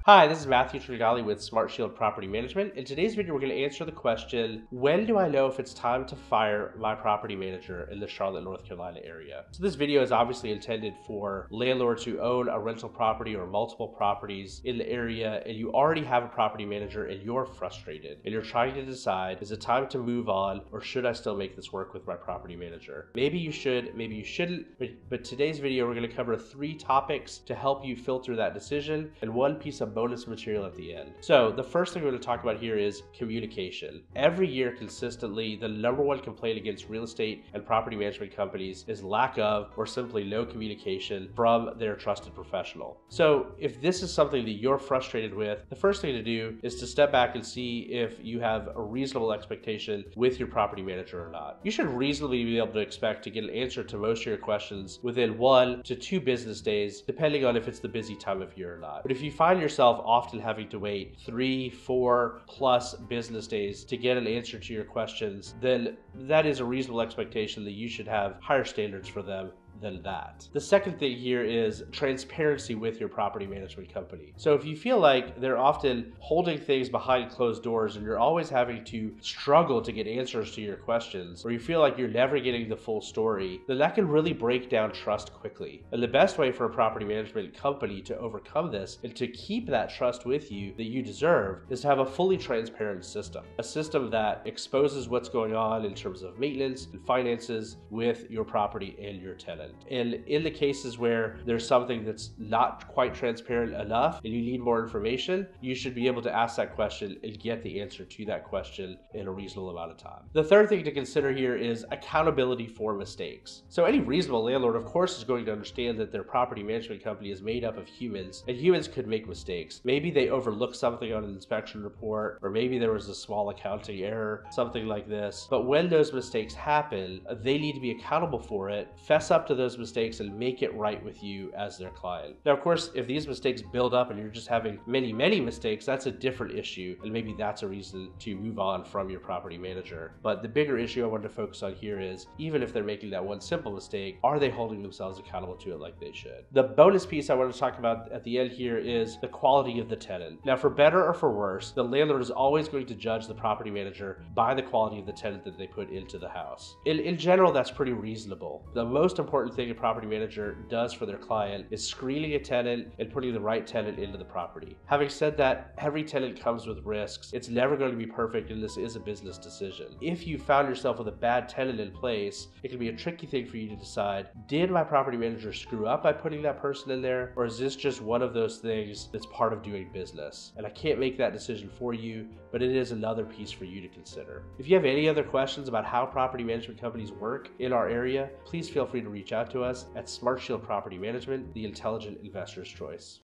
Hi, this is Matthew Trigali with Smart Shield Property Management. In today's video, we're going to answer the question, when do I know if it's time to fire my property manager in the Charlotte, North Carolina area? So this video is obviously intended for landlords who own a rental property or multiple properties in the area, and you already have a property manager and you're frustrated and you're trying to decide, is it time to move on or should I still make this work with my property manager? Maybe you should, maybe you shouldn't, but today's video, we're going to cover 3 topics to help you filter that decision and one piece of bonus material at the end. So the first thing we're going to talk about here is communication. Every year consistently, the #1 complaint against real estate and property management companies is lack of or simply no communication from their trusted professional. So if this is something that you're frustrated with, the first thing to do is to step back and see if you have a reasonable expectation with your property manager or not. You should reasonably be able to expect to get an answer to most of your questions within 1 to 2 business days, depending on if it's the busy time of year or not. But if you find yourself often having to wait 3, 4+ business days to get an answer to your questions, then that is a reasonable expectation that you should have higher standards for them than that. The second thing here is transparency with your property management company. So if you feel like they're often holding things behind closed doors and you're always having to struggle to get answers to your questions, or you feel like you're never getting the full story, then that can really break down trust quickly. And the best way for a property management company to overcome this and to keep that trust with you that you deserve is to have a fully transparent system. A system that exposes what's going on in terms of maintenance and finances with your property and your tenant. And in the cases where there's something that's not quite transparent enough and you need more information, you should be able to ask that question and get the answer to that question in a reasonable amount of time. The third thing to consider here is accountability for mistakes. So any reasonable landlord, of course, is going to understand that their property management company is made up of humans, and humans could make mistakes. Maybe they overlooked something on an inspection report, or maybe there was a small accounting error, something like this. But when those mistakes happen, they need to be accountable for it, fess up to those mistakes, and make it right with you as their client. Now, of course, if these mistakes build up and you're just having many mistakes, that's a different issue, and maybe that's a reason to move on from your property manager. But the bigger issue I wanted to focus on here is, even if they're making that one simple mistake, are they holding themselves accountable to it like they should? The bonus piece I want to talk about at the end here is the quality of the tenant. Now, for better or for worse, the landlord is always going to judge the property manager by the quality of the tenant that they put into the house. In general, that's pretty reasonable. The most important thing a property manager does for their client is screening a tenant and putting the right tenant into the property. Having said that, every tenant comes with risks. It's never going to be perfect, and this is a business decision. If you found yourself with a bad tenant in place, it can be a tricky thing for you to decide, did my property manager screw up by putting that person in there, or is this just one of those things that's part of doing business? And I can't make that decision for you, but it is another piece for you to consider. If you have any other questions about how property management companies work in our area, please feel free to reach out to us at Smart Shield Property Management, the intelligent investor's choice.